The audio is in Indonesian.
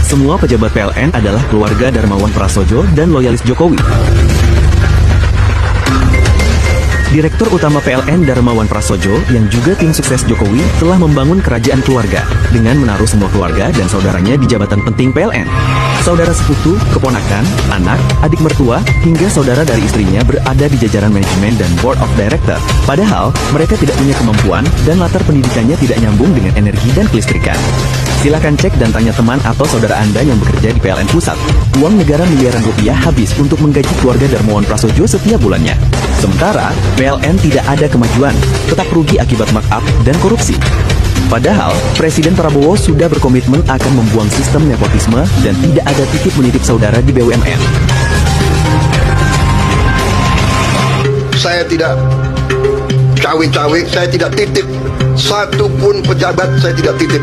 Semua pejabat PLN adalah keluarga Darmawan Prasojo dan loyalis Jokowi. Direktur Utama PLN Darmawan Prasojo yang juga tim sukses Jokowi telah membangun kerajaan keluarga dengan menaruh semua keluarga dan saudaranya di jabatan penting PLN. Saudara sepupu, keponakan, anak, adik mertua, hingga saudara dari istrinya berada di jajaran manajemen dan board of director. Padahal, mereka tidak punya kemampuan dan latar pendidikannya tidak nyambung dengan energi dan kelistrikan. Silakan cek dan tanya teman atau saudara Anda yang bekerja di PLN Pusat. Uang negara miliaran rupiah habis untuk menggaji keluarga Darmawan Prasojo setiap bulannya. Sementara, PLN tidak ada kemajuan, tetap rugi akibat markup dan korupsi. Padahal, Presiden Prabowo sudah berkomitmen akan membuang sistem nepotisme dan tidak ada titip menitip saudara di BUMN. Saya tidak cawe-cawe, saya tidak titip. Satu pun pejabat saya tidak titip.